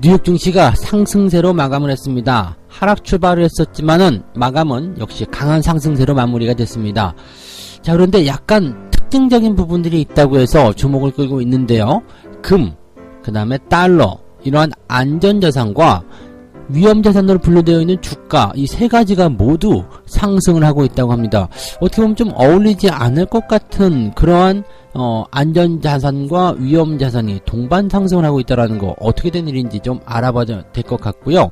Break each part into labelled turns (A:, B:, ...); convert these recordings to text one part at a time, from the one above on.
A: 뉴욕 증시가 상승세로 마감을 했습니다. 하락 출발을 했었지만은 마감은 역시 강한 상승세로 마무리가 됐습니다. 자, 그런데 약간 특징적인 부분들이 있다고 해서 주목을 끌고 있는데요. 금, 그 다음에 달러, 이러한 안전자산과 위험자산으로 분류되어 있는 주가, 이 세 가지가 모두 상승을 하고 있다고 합니다. 어떻게 보면 좀 어울리지 않을 것 같은 그러한 안전자산과 위험자산이 동반 상승을 하고 있다는 거, 어떻게 된 일인지 좀 알아봐야 될 것 같고요.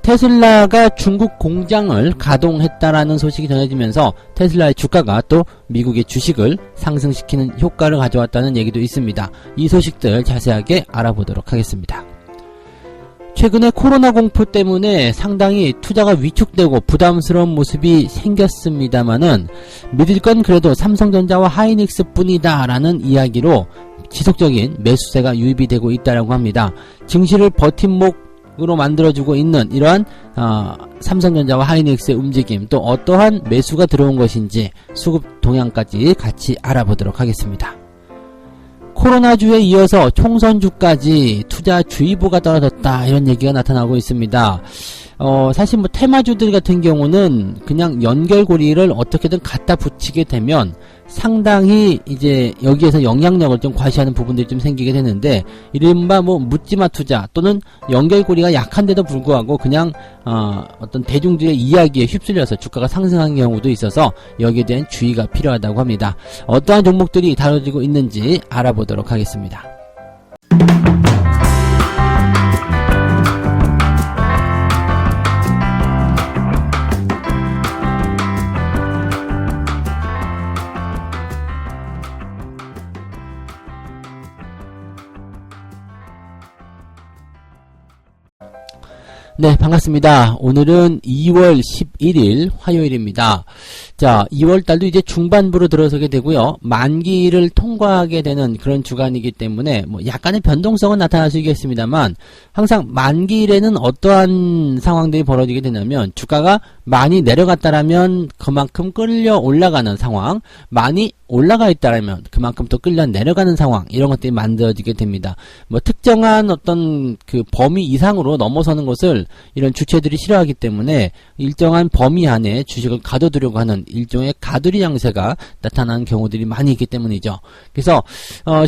A: 테슬라가 중국 공장을 가동했다라는 소식이 전해지면서 테슬라의 주가가 또 미국의 주식을 상승시키는 효과를 가져왔다는 얘기도 있습니다. 이 소식들 자세하게 알아보도록 하겠습니다. 최근에 코로나 공포 때문에 상당히 투자가 위축되고 부담스러운 모습이 생겼습니다만은 믿을 건 그래도 삼성전자와 하이닉스 뿐이다 라는 이야기로 지속적인 매수세가 유입이 되고 있다고 합니다. 증시를 버팀목으로 만들어주고 있는 이러한 삼성전자와 하이닉스의 움직임, 또 어떠한 매수가 들어온 것인지 수급 동향까지 같이 알아보도록 하겠습니다. 코로나주에 이어서 총선주까지 투자주의보가 떨어졌다, 이런 얘기가 나타나고 있습니다. 사실 뭐 테마주들 같은 경우는 그냥 연결고리를 어떻게든 갖다 붙이게 되면 상당히 이제 여기에서 영향력을 좀 과시하는 부분들이 좀 생기게 되는데, 이른바 뭐 묻지마 투자 또는 연결고리가 약한데도 불구하고 그냥 어떤 대중들의 이야기에 휩쓸려서 주가가 상승한 경우도 있어서 여기에 대한 주의가 필요하다고 합니다. 어떠한 종목들이 다뤄지고 있는지 알아보도록 하겠습니다. 네, 반갑습니다. 오늘은 2월 11일 화요일입니다. 자, 2월달도 이제 중반부로 들어서게 되고요. 만기를 통과하게 되는 그런 주간이기 때문에 뭐 약간의 변동성은 나타날 수 있겠습니다만, 항상 만기일에는 어떠한 상황들이 벌어지게 되냐면, 주가가 많이 내려갔다라면 그만큼 끌려 올라가는 상황, 많이 올라가 있다라면 그만큼 또 끌려 내려가는 상황, 이런 것들이 만들어지게 됩니다. 뭐 특정한 어떤 그 범위 이상으로 넘어서는 것을 이런 주체들이 싫어하기 때문에 일정한 범위 안에 주식을 가둬두려고 하는 일종의 가두리 양세가 나타나는 경우들이 많이 있기 때문이죠. 그래서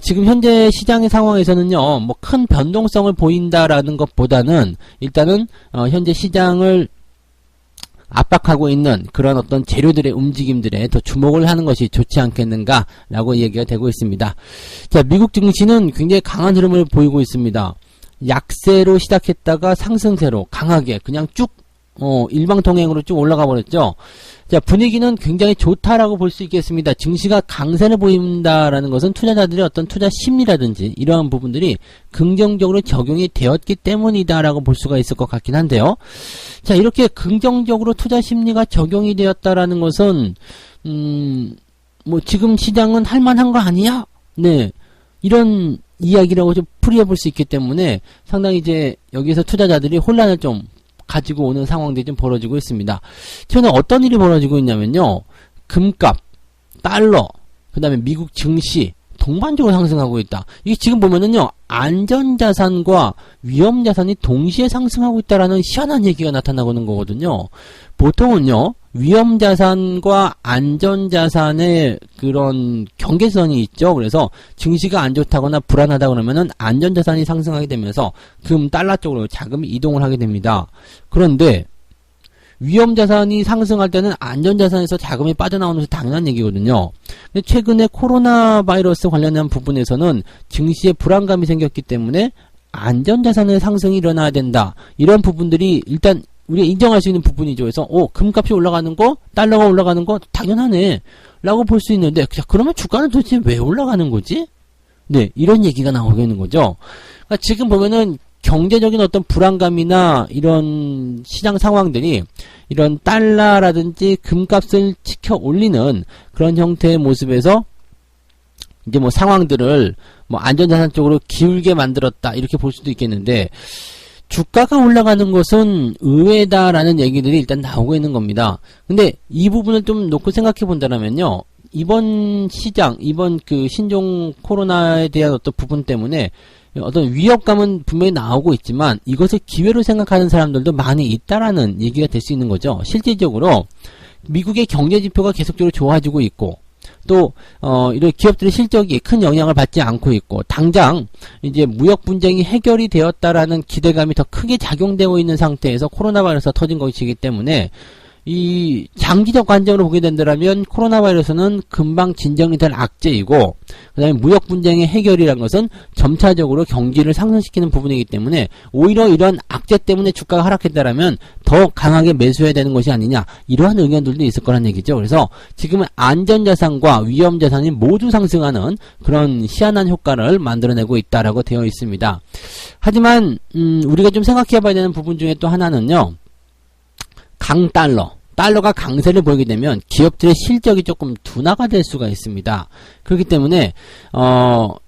A: 지금 현재 시장의 상황에서는요, 뭐 큰 변동성을 보인다라는 것보다는 일단은 현재 시장을 압박하고 있는 그런 어떤 재료들의 움직임들에 더 주목을 하는 것이 좋지 않겠는가라고 얘기가 되고 있습니다. 자, 미국 증시는 굉장히 강한 흐름을 보이고 있습니다. 약세로 시작했다가 상승세로 강하게 그냥 쭉 일방통행으로 쭉 올라가 버렸죠. 자, 분위기는 굉장히 좋다라고 볼 수 있겠습니다. 증시가 강세를 보인다라는 것은 투자자들의 어떤 투자 심리라든지 이러한 부분들이 긍정적으로 적용이 되었기 때문이다라고 볼 수가 있을 것 같긴 한데요. 자, 이렇게 긍정적으로 투자 심리가 적용이 되었다라는 것은 뭐 지금 시장은 할만한 거 아니야? 네, 이런 이야기라고 좀 풀이해 볼 수 있기 때문에 상당히 이제 여기서 투자자들이 혼란을 좀 가지고 오는 상황들이 좀 벌어지고 있습니다. 최근에 어떤 일이 벌어지고 있냐면요, 금값, 달러, 그 다음에 미국 증시 동반적으로 상승하고 있다. 이게 지금 보면은요, 안전자산과 위험자산이 동시에 상승하고 있다라는 희한한 얘기가 나타나고 있는 거거든요. 보통은요, 위험자산과 안전자산의 그런 경계선이 있죠. 그래서 증시가 안 좋다거나 불안하다 그러면은 안전자산이 상승하게 되면서 금, 달러 쪽으로 자금이 이동을 하게 됩니다. 그런데 위험자산이 상승할 때는 안전자산에서 자금이 빠져나오는 것이 당연한 얘기거든요. 근데 최근에 코로나 바이러스 관련한 부분에서는 증시에 불안감이 생겼기 때문에 안전자산의 상승이 일어나야 된다, 이런 부분들이 일단 우리가 인정할 수 있는 부분이죠. 그래서 금값이 올라가는 거, 달러가 올라가는 거 당연하네 라고 볼 수 있는데, 자, 그러면 주가는 도대체 왜 올라가는 거지? 네, 이런 얘기가 나오고 있는 거죠. 그러니까 지금 보면은 경제적인 어떤 불안감이나 이런 시장 상황들이 이런 달러라든지 금값을 지켜 올리는 그런 형태의 모습에서 이제 뭐 상황들을 뭐 안전자산 쪽으로 기울게 만들었다, 이렇게 볼 수도 있겠는데, 주가가 올라가는 것은 의외다라는 얘기들이 일단 나오고 있는 겁니다. 근데 이 부분을 좀 놓고 생각해 본다면요, 이번 시장, 이번 그 신종 코로나에 대한 어떤 부분 때문에 어떤 위협감은 분명히 나오고 있지만 이것을 기회로 생각하는 사람들도 많이 있다라는 얘기가 될 수 있는 거죠. 실질적으로 미국의 경제 지표가 계속적으로 좋아지고 있고 또 이런 기업들의 실적이 큰 영향을 받지 않고 있고 당장 이제 무역 분쟁이 해결이 되었다라는 기대감이 더 크게 작용되고 있는 상태에서 코로나 바이러스가 터진 것이기 때문에 이 장기적 관점으로 보게 된다면 코로나 바이러스는 금방 진정이 될 악재이고 그 다음에 무역 분쟁의 해결이라는 것은 점차적으로 경기를 상승시키는 부분이기 때문에 오히려 이런 악재 때문에 주가가 하락했다라면 더 강하게 매수해야 되는 것이 아니냐 이러한 의견들도 있을 거란 얘기죠. 그래서 지금은 안전자산과 위험자산이 모두 상승하는 그런 희한한 효과를 만들어내고 있다라고 되어 있습니다. 하지만 우리가 좀 생각해 봐야 되는 부분 중에 또 하나는요. 달러가 강세를 보이게 되면 기업들의 실적이 조금 둔화가 될 수가 있습니다. 그렇기 때문에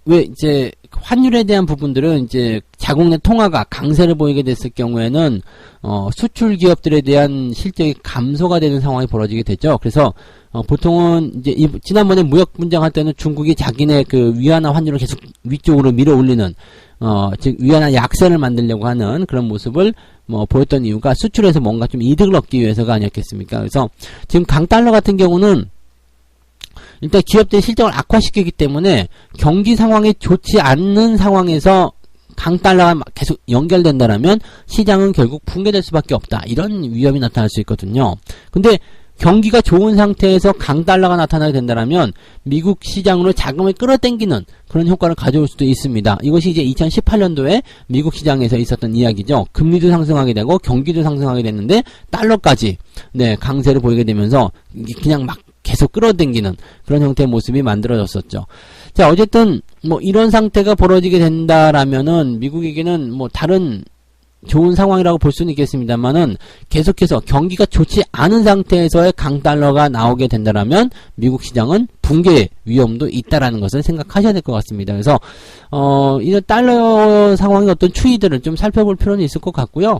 A: 왜 이제 환율에 대한 부분들은 이제 자국 내 통화가 강세를 보이게 됐을 경우에는 수출 기업들에 대한 실적이 감소가 되는 상황이 벌어지게 되죠. 그래서 보통은 이제 지난번에 무역 분쟁할 때는 중국이 자기네 그 위안화 환율을 계속 위쪽으로 밀어 올리는 즉 위안화 약세를 만들려고 하는 그런 모습을 보였던 이유가 수출에서 뭔가 좀 이득을 얻기 위해서가 아니었겠습니까? 그래서 지금 강달러 같은 경우는 일단 기업들의 실적을 악화시키기 때문에 경기 상황이 좋지 않는 상황에서 강달러가 계속 연결된다라면 시장은 결국 붕괴될 수밖에 없다. 이런 위험이 나타날 수 있거든요. 근데 경기가 좋은 상태에서 강달러가 나타나게 된다면 미국 시장으로 자금을 끌어당기는 그런 효과를 가져올 수도 있습니다. 이것이 이제 2018년도에 미국 시장에서 있었던 이야기죠. 금리도 상승하게 되고 경기도 상승하게 됐는데 달러까지 강세를 보이게 되면서 그냥 막 계속 끌어당기는 그런 형태의 모습이 만들어졌었죠. 자, 어쨌든 이런 상태가 벌어지게 된다라면은 미국에게는 다른 좋은 상황이라고 볼 수는 있겠습니다만은 계속해서 경기가 좋지 않은 상태에서의 강달러가 나오게 된다라면 미국 시장은 붕괴 위험도 있다라는 것을 생각하셔야 될 것 같습니다. 그래서 이런 달러 상황의 어떤 추이들을 좀 살펴볼 필요는 있을 것 같고요.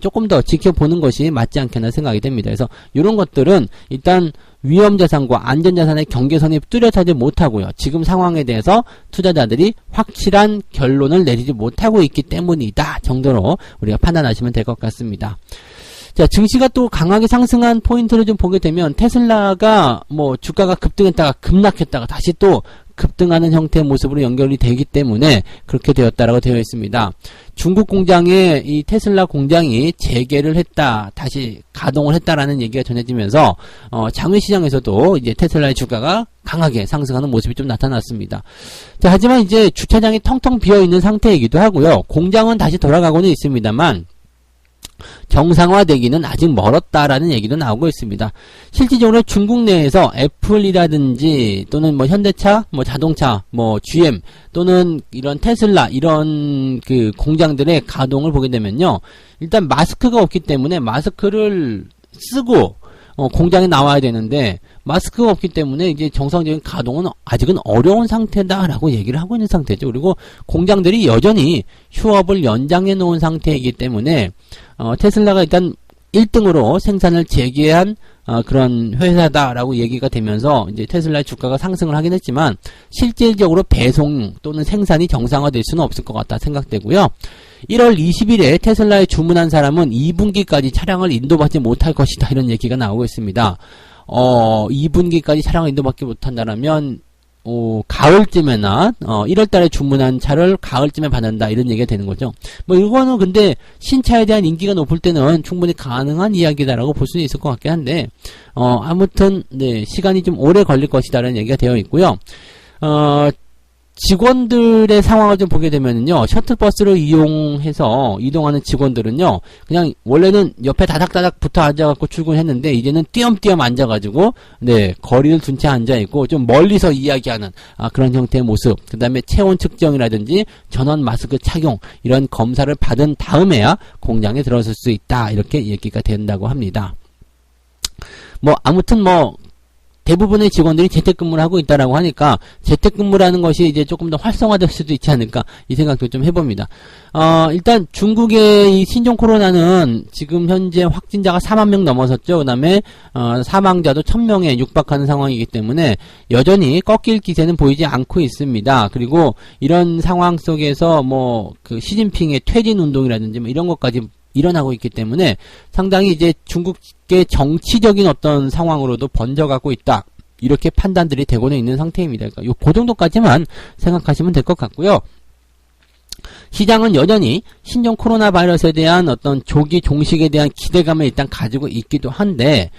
A: 조금 더 지켜보는 것이 맞지 않겠나 생각이 됩니다. 그래서 이런 것들은 일단 위험자산과 안전자산의 경계선이 뚜렷하지 못하고요. 지금 상황에 대해서 투자자들이 확실한 결론을 내리지 못하고 있기 때문이다 정도로 우리가 판단하시면 될 것 같습니다. 자, 증시가 또 강하게 상승한 포인트를 좀 보게 되면 테슬라가 주가가 급등했다가 급락했다가 다시 또 급등하는 형태의 모습으로 연결이 되기 때문에 그렇게 되었다라고 되어 있습니다. 중국 공장에 이 테슬라 공장이 재개를 했다, 다시 가동을 했다라는 얘기가 전해지면서 장외 시장에서도 이제 테슬라의 주가가 강하게 상승하는 모습이 좀 나타났습니다. 자, 하지만 이제 주차장이 텅텅 비어 있는 상태이기도 하고요. 공장은 다시 돌아가고는 있습니다만 정상화되기는 아직 멀었다라는 얘기도 나오고 있습니다. 실질적으로 중국 내에서 애플이라든지 또는 현대차, 자동차, GM 또는 이런 테슬라 이런 그 공장들의 가동을 보게 되면요. 일단 마스크가 없기 때문에 마스크를 쓰고 공장에 나와야 되는데 마스크가 없기 때문에 이제 정상적인 가동은 아직은 어려운 상태다라고 얘기를 하고 있는 상태죠. 그리고 공장들이 여전히 휴업을 연장해 놓은 상태이기 때문에 테슬라가 일단 1등으로 생산을 재개한 그런 회사다라고 얘기가 되면서 이제 테슬라의 주가가 상승을 하긴 했지만 실질적으로 배송 또는 생산이 정상화될 수는 없을 것 같다 생각되고요. 1월 20일에 테슬라에 주문한 사람은 2분기까지 차량을 인도받지 못할 것이다 이런 얘기가 나오고 있습니다. 2분기까지 차량을 인도받지 못한다라면 가을쯤에나 1월달에 주문한 차를 가을쯤에 받는다 이런 얘기가 되는 거죠. 이거는 근데 신차에 대한 인기가 높을 때는 충분히 가능한 이야기다라고 볼 수는 있을 것 같긴 한데 아무튼 시간이 좀 오래 걸릴 것이다라는 얘기가 되어 있고요. 직원들의 상황을 좀 보게 되면요, 셔틀버스를 이용해서 이동하는 직원들은요, 그냥 원래는 옆에 다닥다닥 붙어 앉아갖고 출근했는데 이제는 띄엄띄엄 앉아가지고 거리를 둔 채 앉아있고 좀 멀리서 이야기하는 그런 형태의 모습. 그 다음에 체온 측정이라든지 전원 마스크 착용 이런 검사를 받은 다음에야 공장에 들어설 수 있다 이렇게 얘기가 된다고 합니다. 아무튼 대부분의 직원들이 재택근무를 하고 있다라고 하니까 재택근무라는 것이 이제 조금 더 활성화될 수도 있지 않을까 이 생각도 좀 해봅니다. 일단 중국의 이 신종 코로나는 지금 현재 확진자가 4만 명 넘어섰죠. 그 다음에 사망자도 1000명에 육박하는 상황이기 때문에 여전히 꺾일 기세는 보이지 않고 있습니다. 그리고 이런 상황 속에서 뭐 그 시진핑의 퇴진 운동이라든지 뭐 이런 것까지 일어나고 있기 때문에 상당히 이제 중국의 정치적인 어떤 상황으로도 번져가고 있다. 이렇게 판단들이 되고는 있는 상태입니다. 그러니까 그 정도까지만 생각하시면 될 것 같고요. 시장은 여전히 신종 코로나 바이러스에 대한 어떤 조기 종식에 대한 기대감을 일단 가지고 있기도 한데,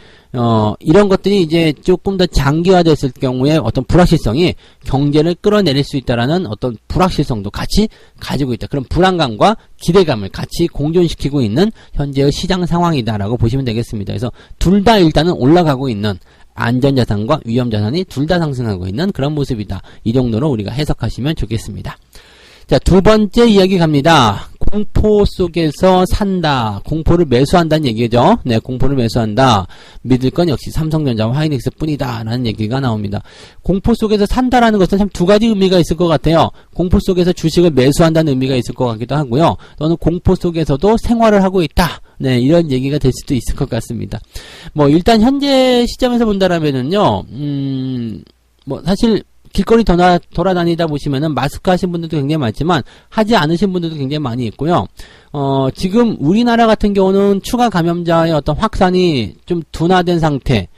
A: 이런 것들이 이제 조금 더 장기화됐을 경우에 어떤 불확실성이 경제를 끌어내릴 수 있다라는 어떤 불확실성도 같이 가지고 있다. 그런 불안감과 기대감을 같이 공존시키고 있는 현재의 시장 상황이다라고 보시면 되겠습니다. 그래서 둘 다 일단은 올라가고 있는 안전자산과 위험자산이 둘 다 상승하고 있는 그런 모습이다. 이 정도로 우리가 해석하시면 좋겠습니다. 자, 두 번째 이야기 갑니다. 공포 속에서 산다. 공포를 매수한다는 얘기죠. 네, 공포를 매수한다. 믿을 건 역시 삼성전자와 하이닉스 뿐이다. 라는 얘기가 나옵니다. 공포 속에서 산다라는 것은 참 두 가지 의미가 있을 것 같아요. 공포 속에서 주식을 매수한다는 의미가 있을 것 같기도 하고요. 또는 공포 속에서도 생활을 하고 있다. 네, 이런 얘기가 될 수도 있을 것 같습니다. 뭐, 일단 현재 시점에서 본다라면은요, 뭐, 사실, 길거리 돌아다니다 보시면은 마스크 하신 분들도 굉장히 많지만 하지 않으신 분들도 굉장히 많이 있고요. 지금 우리나라 같은 경우는 추가 감염자의 어떤 확산이 좀 둔화된 상태,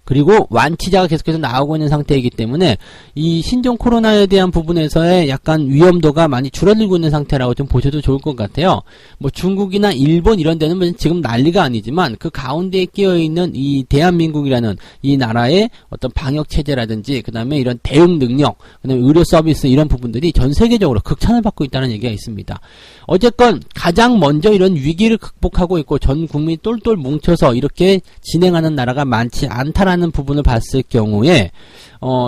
A: 그리고 완치자가 계속해서 나오고 있는 상태이기 때문에 이 신종 코로나에 대한 부분에서의 약간 위험도가 많이 줄어들고 있는 상태라고 좀 보셔도 좋을 것 같아요. 뭐 중국이나 일본 이런 데는 지금 난리가 아니지만 그 가운데에 끼어있는 이 대한민국이라는 이 나라의 어떤 방역 체제라든지 그 다음에 이런 대응 능력, 그 다음에 의료 서비스 이런 부분들이 전 세계적으로 극찬을 받고 있다는 얘기가 있습니다. 어쨌건 가장 먼저 이런 위기를 극복하고 있고 전 국민이 똘똘 뭉쳐서 이렇게 진행하는 나라가 많지 않다라는 부분을 봤을 경우에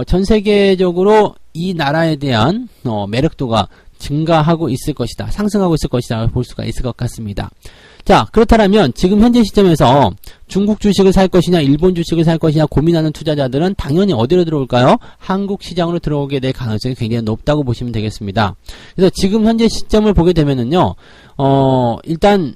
A: 전 세계적으로 이 나라에 대한 매력도가 증가하고 있을 것이다. 상승하고 있을 것이다. 볼 수가 있을 것 같습니다. 자, 그렇다면 지금 현재 시점에서 중국 주식을 살 것이냐 일본 주식을 살 것이냐 고민하는 투자자들은 당연히 어디로 들어올까요? 한국 시장으로 들어오게 될 가능성이 굉장히 높다고 보시면 되겠습니다. 그래서 지금 현재 시점을 보게 되면은요, 일단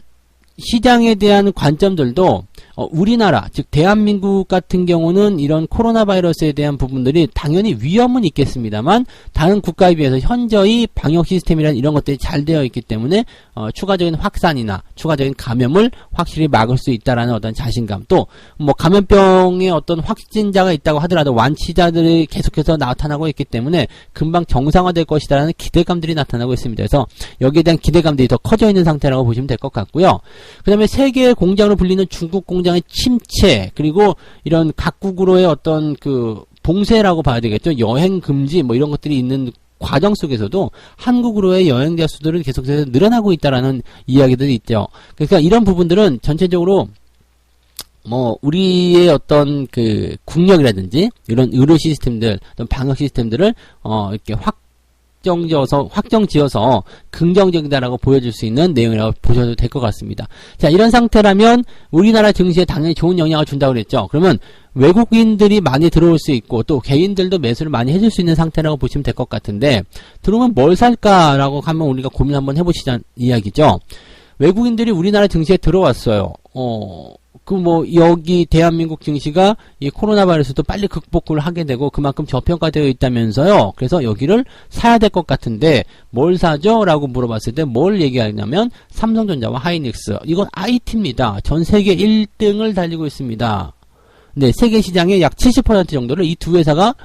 A: 시장에 대한 관점들도 우리나라, 즉 대한민국 같은 경우는 이런 코로나 바이러스에 대한 부분들이 당연히 위험은 있겠습니다만 다른 국가에 비해서 현저히 방역 시스템이라는 이런 것들이 잘 되어 있기 때문에 추가적인 확산이나 추가적인 감염을 확실히 막을 수 있다라는 어떤 자신감, 또 뭐 감염병의 어떤 확진자가 있다고 하더라도 완치자들이 계속해서 나타나고 있기 때문에 금방 정상화될 것이다라는 기대감들이 나타나고 있습니다. 그래서 여기에 대한 기대감들이 더 커져 있는 상태라고 보시면 될 것 같고요. 그 다음에 세계의 공장으로 불리는 중국 공장의 침체, 그리고 이런 각국으로의 어떤 그 봉쇄라고 봐야 되겠죠. 여행 금지 뭐 이런 것들이 있는 과정 속에서도 한국으로의 여행자 수들은 계속해서 늘어나고 있다라는 이야기들이 있죠. 그러니까 이런 부분들은 전체적으로 뭐 우리의 어떤 그 국력이라든지 이런 의료 시스템들, 어떤 방역 시스템들을 이렇게 확정지어서 긍정적이다라고 보여줄 수 있는 내용이라고 보셔도 될 것 같습니다. 자, 이런 상태라면 우리나라 증시에 당연히 좋은 영향을 준다고 그랬죠. 그러면 외국인들이 많이 들어올 수 있고 또 개인들도 매수를 많이 해줄 수 있는 상태라고 보시면 될 것 같은데, 들어오면 뭘 살까라고 하면 우리가 고민 한번 해보시자는 이야기죠. 외국인들이 우리나라 증시에 들어왔어요. 여기 대한민국 증시가 이 코로나 바이러스도 빨리 극복을 하게 되고 그만큼 저평가되어 있다면서요. 그래서 여기를 사야 될 것 같은데 뭘 사죠? 라고 물어봤을 때 뭘 얘기하냐면 삼성전자와 하이닉스. 이건 IT입니다. 전 세계 1등을 달리고 있습니다. 네, 세계 시장의 약 70% 정도를 이 두 회사가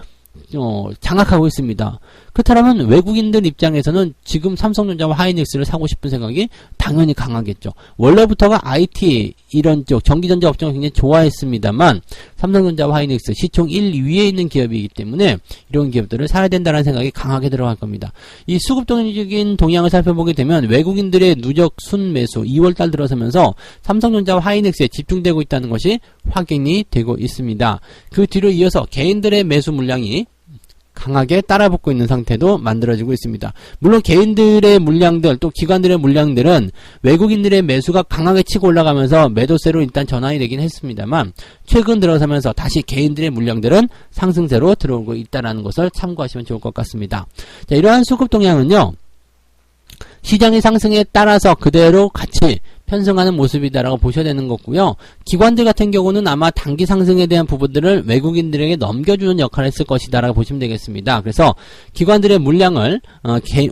A: 장악하고 있습니다. 그렇다면 외국인들 입장에서는 지금 삼성전자와 하이닉스를 사고 싶은 생각이 당연히 강하겠죠. 원래부터가 IT 이런 쪽 전기전자 업종을 굉장히 좋아했습니다만 삼성전자와 하이닉스 시총 1, 2위에 있는 기업이기 때문에 이런 기업들을 사야 된다는 생각이 강하게 들어갈 겁니다. 이 수급적인 동향을 살펴보게 되면 외국인들의 누적 순매수 2월달 들어서면서 삼성전자와 하이닉스에 집중되고 있다는 것이 확인이 되고 있습니다. 그 뒤로 이어서 개인들의 매수 물량이 강하게 따라붙고 있는 상태도 만들어지고 있습니다. 물론 개인들의 물량들 또 기관들의 물량들은 외국인들의 매수가 강하게 치고 올라가면서 매도세로 일단 전환이 되긴 했습니다만 최근 들어서면서 다시 개인들의 물량들은 상승세로 들어오고 있다는 것을 참고하시면 좋을 것 같습니다. 자, 이러한 수급 동향은요. 시장의 상승에 따라서 그대로 같이 편승하는 모습이다라고 보셔야 되는 거고요. 기관들 같은 경우는 아마 단기 상승에 대한 부분들을 외국인들에게 넘겨주는 역할을 했을 것이다라고 보시면 되겠습니다. 그래서 기관들의 물량을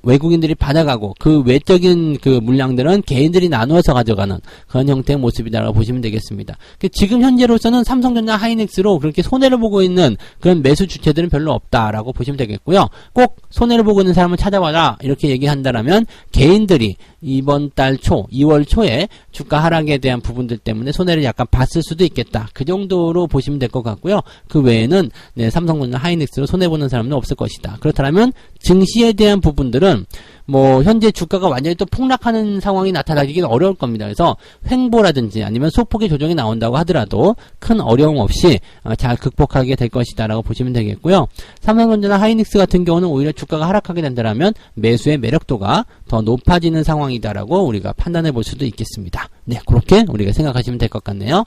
A: 외국인들이 받아가고 그 외적인 그 물량들은 개인들이 나누어서 가져가는 그런 형태의 모습이다라고 보시면 되겠습니다. 지금 현재로서는 삼성전자 하이닉스로 그렇게 손해를 보고 있는 그런 매수 주체들은 별로 없다라고 보시면 되겠고요. 꼭 손해를 보고 있는 사람을 찾아봐라 이렇게 얘기한다라면 개인들이 이번 달 초, 2월 초에 주가 하락에 대한 부분들 때문에 손해를 약간 봤을 수도 있겠다. 그 정도로 보시면 될 것 같고요. 그 외에는 삼성전자 하이닉스로 손해보는 사람은 없을 것이다. 그렇다면 증시에 대한 부분들은 뭐 현재 주가가 완전히 또 폭락하는 상황이 나타나기는 어려울 겁니다. 그래서 횡보라든지 아니면 소폭의 조정이 나온다고 하더라도 큰 어려움 없이 잘 극복하게 될 것이다 라고 보시면 되겠고요. 삼성전자나 하이닉스 같은 경우는 오히려 주가가 하락하게 된다면 매수의 매력도가 더 높아지는 상황이다라고 우리가 판단해 볼 수도 있겠습니다. 네, 그렇게 우리가 생각하시면 될 것 같네요.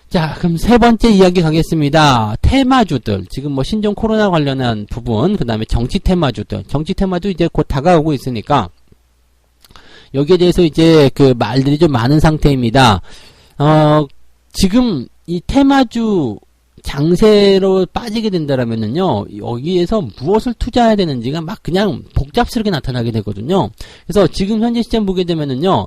A: 자, 그럼 세 번째 이야기 가겠습니다. 테마주들, 지금 뭐 신종 코로나 관련한 부분, 그 다음에 정치 테마주들, 정치 테마도 이제 곧 다가오고 있으니까 여기에 대해서 이제 그 말들이 좀 많은 상태입니다. 지금 이 테마주 장세로 빠지게 된다라면은요, 여기에서 무엇을 투자해야 되는지가 막 그냥 복잡스럽게 나타나게 되거든요. 그래서 지금 현재 시점 보게 되면은요,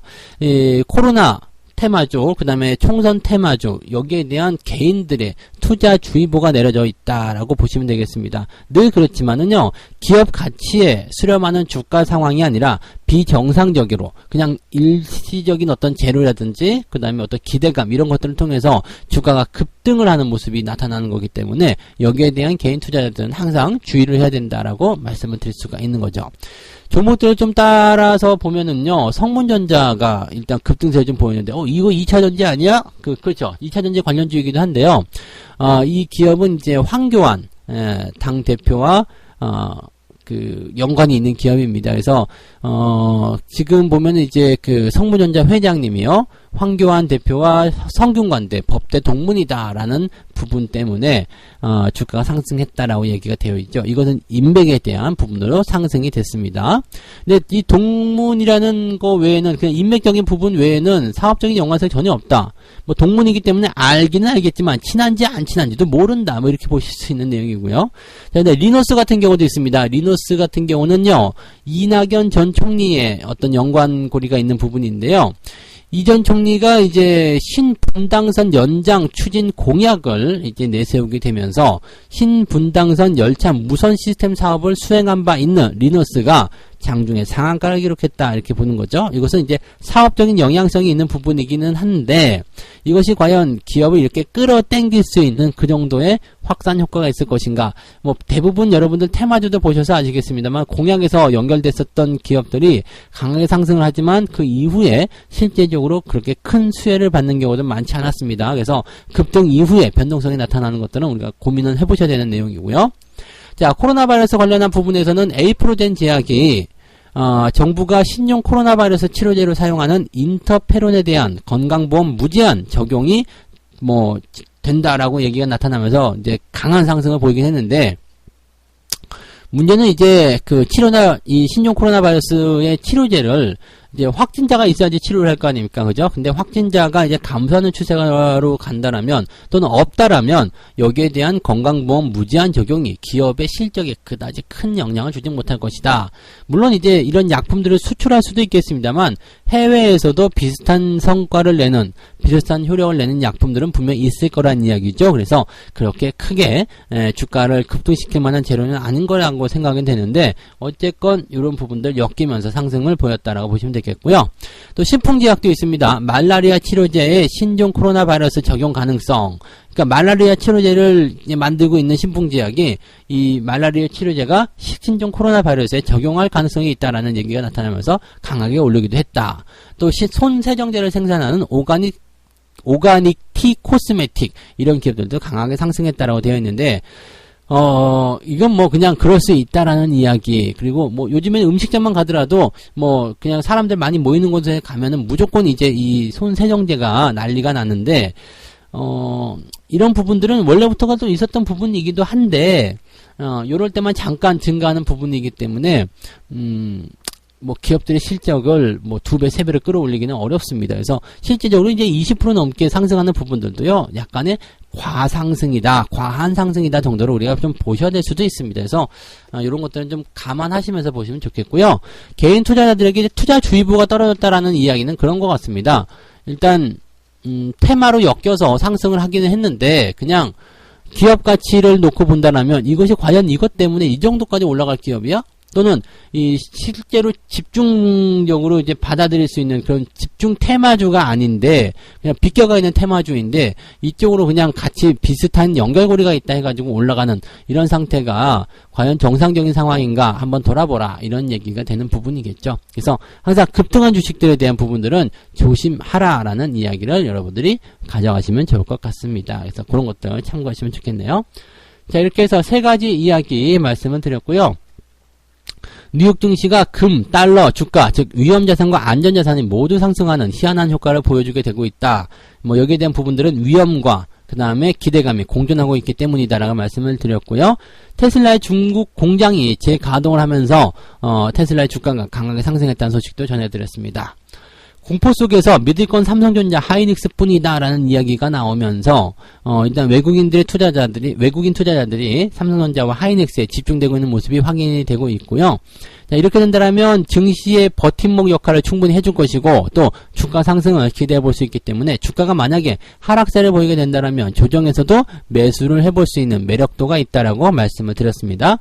A: 코로나 테마주, 그 다음에 총선 테마주, 여기에 대한 개인들의 투자 주의보가 내려져 있다라고 보시면 되겠습니다. 늘 그렇지만은요, 기업 가치에 수렴하는 주가 상황이 아니라 비정상적으로 그냥 일시적인 어떤 재료라든지 그 다음에 어떤 기대감 이런 것들을 통해서 주가가 급등을 하는 모습이 나타나는 거기 때문에 여기에 대한 개인 투자자들은 항상 주의를 해야 된다라고 말씀을 드릴 수가 있는 거죠. 종목들을 좀 따라서 보면은요, 성문전자가 일단 급등세를 좀 보이는데, 이거 2차전지 아니야? 그렇죠. 2차전지 관련주이기도 한데요. 이 기업은 이제 황교안, 당대표와, 연관이 있는 기업입니다. 그래서, 지금 보면은 이제 성문전자 회장님이요, 황교안 대표와 성균관대 법대 동문이다라는 부분 때문에 주가가 상승했다라고 얘기가 되어 있죠. 이것은 인맥에 대한 부분으로 상승이 됐습니다. 근데 이 동문이라는 거 외에는 그냥 인맥적인 부분 외에는 사업적인 연관성이 전혀 없다. 뭐 동문이기 때문에 알기는 알겠지만 친한지 안 친한지도 모른다. 뭐 이렇게 보실 수 있는 내용이고요. 자, 근데 리노스 같은 경우도 있습니다. 리노스 같은 경우는요, 이낙연 전 총리의 어떤 연관고리가 있는 부분인데요. 이 전 총리가 이제 신분당선 연장 추진 공약을 이제 내세우게 되면서 신분당선 열차 무선 시스템 사업을 수행한 바 있는 리노스가 장중에 상한가를 기록했다 이렇게 보는 거죠. 이것은 이제 사업적인 영향성이 있는 부분이기는 한데 이것이 과연 기업을 이렇게 끌어당길 수 있는 그 정도의 확산 효과가 있을 것인가. 뭐 대부분 여러분들 테마주도 보셔서 아시겠습니다만 공약에서 연결됐었던 기업들이 강하게 상승을 하지만 그 이후에 실제적으로 그렇게 큰 수혜를 받는 경우도 많지 않았습니다. 그래서 급등 이후에 변동성이 나타나는 것들은 우리가 고민을 해보셔야 되는 내용이고요. 자, 코로나 바이러스 관련한 부분에서는 에이프로젠 제약이 정부가 신종 코로나 바이러스 치료제로 사용하는 인터페론에 대한 건강보험 무제한 적용이 뭐 된다라고 얘기가 나타나면서 이제 강한 상승을 보이긴 했는데 문제는 이제 이 신종 코로나 바이러스의 치료제를 이제 확진자가 있어야지 치료를 할 거 아닙니까? 그죠? 근데 확진자가 이제 감소하는 추세로 간다라면 또는 없다라면 여기에 대한 건강보험 무제한 적용이 기업의 실적에 그다지 큰 영향을 주지 못할 것이다. 물론 이제 이런 약품들을 수출할 수도 있겠습니다만 해외에서도 비슷한 성과를 내는 비슷한 효력을 내는 약품들은 분명히 있을 거란 이야기죠. 그래서 그렇게 크게 주가를 급등시킬 만한 재료는 아닌 거라고 생각이 되는데 어쨌건 이런 부분들 엮이면서 상승을 보였다라고 보시면 되겠고요. 또 신풍제약도 있습니다. 말라리아 치료제의 신종 코로나 바이러스 적용 가능성. 그러니까 말라리아 치료제를 만들고 있는 신풍제약이 이 말라리아 치료제가 신종 코로나 바이러스에 적용할 가능성이 있다라는 얘기가 나타나면서 강하게 올리기도 했다. 또 손 세정제를 생산하는 오가닉 티 코스메틱 이런 기업들도 강하게 상승했다라고 되어 있는데 이건 뭐 그냥 그럴 수 있다라는 이야기. 그리고 뭐 요즘에는 음식점만 가더라도 뭐 그냥 사람들 많이 모이는 곳에 가면은 무조건 이제 이 손 세정제가 난리가 났는데, 이런 부분들은 원래부터가 또 있었던 부분이기도 한데, 요럴 때만 잠깐 증가하는 부분이기 때문에, 뭐 기업들의 실적을 뭐 2배, 3배를 끌어올리기는 어렵습니다. 그래서 실질적으로 이제 20% 넘게 상승하는 부분들도요, 약간의 과상승이다, 과한 상승이다 정도로 우리가 좀 보셔야 될 수도 있습니다. 그래서 이런 것들은 좀 감안하시면서 보시면 좋겠고요. 개인 투자자들에게 이제 투자 주의보가 떨어졌다라는 이야기는 그런 것 같습니다. 일단 테마로 엮여서 상승을 하기는 했는데, 그냥 기업 가치를 놓고 본다면 이것이 과연 이것 때문에 이 정도까지 올라갈 기업이야? 또는 이 실제로 집중적으로 이제 받아들일 수 있는 그런 집중 테마주가 아닌데 그냥 비껴가 있는 테마주인데 이쪽으로 그냥 같이 비슷한 연결고리가 있다 해가지고 올라가는 이런 상태가 과연 정상적인 상황인가 한번 돌아보라, 이런 얘기가 되는 부분이겠죠. 그래서 항상 급등한 주식들에 대한 부분들은 조심하라라는 이야기를 여러분들이 가져가시면 좋을 것 같습니다. 그래서 그런 것들 참고하시면 좋겠네요. 자, 이렇게 해서 3가지 이야기 말씀을 드렸고요. 뉴욕 증시가 금, 달러, 주가, 즉 위험자산과 안전자산이 모두 상승하는 희한한 효과를 보여주게 되고 있다. 뭐 여기에 대한 부분들은 위험과 그 다음에 기대감이 공존하고 있기 때문이다라고 말씀을 드렸고요. 테슬라의 중국 공장이 재가동을 하면서 테슬라의 주가가 강하게 상승했다는 소식도 전해드렸습니다. 공포 속에서 믿을 건 삼성전자, 하이닉스 뿐이다 라는 이야기가 나오면서 일단 외국인 투자자들이 삼성전자와 하이닉스에 집중되고 있는 모습이 확인이 되고 있고요. 자, 이렇게 된다면 증시의 버팀목 역할을 충분히 해줄 것이고 또 주가 상승을 기대해 볼 수 있기 때문에 주가가 만약에 하락세를 보이게 된다면 조정에서도 매수를 해볼 수 있는 매력도가 있다라고 말씀을 드렸습니다.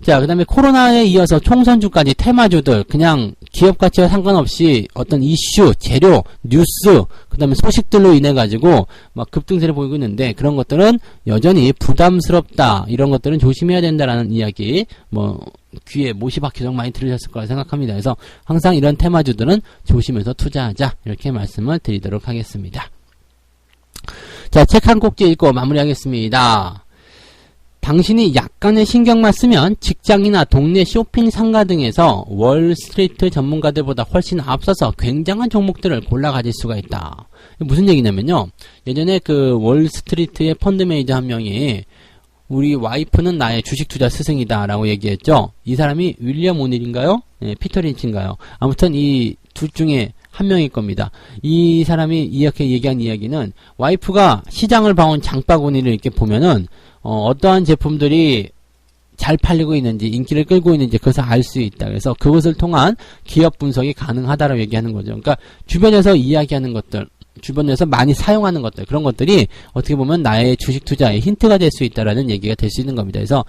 A: 자, 그 다음에 코로나에 이어서 총선주까지 테마주들, 그냥 기업 가치와 상관없이 어떤 이슈, 재료, 뉴스, 그 다음에 소식들로 인해가지고 막 급등세를 보이고 있는데 그런 것들은 여전히 부담스럽다. 이런 것들은 조심해야 된다라는 이야기, 뭐, 귀에 못이 박히도록 많이 들으셨을 거라 생각합니다. 그래서 항상 이런 테마주들은 조심해서 투자하자. 이렇게 말씀을 드리도록 하겠습니다. 자, 책 한 꼭지 읽고 마무리하겠습니다. 당신이 약간의 신경만 쓰면 직장이나 동네 쇼핑 상가 등에서 월스트리트 전문가들보다 훨씬 앞서서 굉장한 종목들을 골라 가질 수가 있다. 무슨 얘기냐면요. 예전에 그 월스트리트의 펀드 매니저 한 명이 우리 와이프는 나의 주식 투자 스승이다 라고 얘기했죠. 이 사람이 윌리엄 오닐인가요? 네, 피터 린치인가요? 아무튼 이 둘 중에 한 명일 겁니다. 이 사람이 이렇게 얘기한 이야기는 와이프가 시장을 봐온 장바구니를 이렇게 보면은 어떠한 제품들이 잘 팔리고 있는지, 인기를 끌고 있는지 그것을 알 수 있다. 그래서 그것을 통한 기업 분석이 가능하다라고 얘기하는 거죠. 그러니까 주변에서 이야기하는 것들, 주변에서 많이 사용하는 것들, 그런 것들이 어떻게 보면 나의 주식 투자의 힌트가 될 수 있다라는 얘기가 될 수 있는 겁니다. 그래서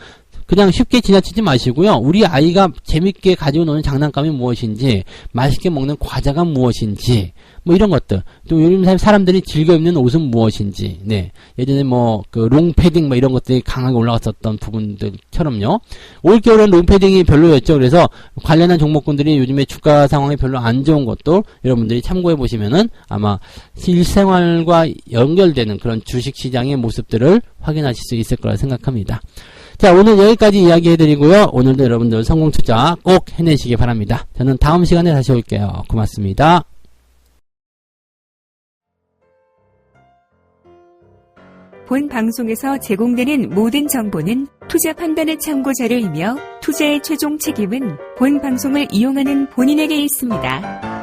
A: 그냥 쉽게 지나치지 마시고요. 우리 아이가 재밌게 가지고 노는 장난감이 무엇인지, 맛있게 먹는 과자가 무엇인지, 뭐 이런 것들. 또 요즘 사람들이 즐겨 입는 옷은 무엇인지, 네. 예전에 뭐, 롱패딩 뭐 이런 것들이 강하게 올라갔었던 부분들처럼요. 올겨울은 롱패딩이 별로였죠. 그래서 관련한 종목군들이 요즘에 주가 상황이 별로 안 좋은 것도 여러분들이 참고해 보시면은 아마 실생활과 연결되는 그런 주식시장의 모습들을 확인하실 수 있을 거라 생각합니다. 자, 오늘 여기까지 이야기해드리고요. 오늘도 여러분들 성공투자 꼭 해내시기 바랍니다. 저는 다음 시간에 다시 올게요. 고맙습니다.
B: 본 방송에서 제공되는 모든 정보는 투자 판단의 참고 자료이며 투자의 최종 책임은 본 방송을 이용하는 본인에게 있습니다.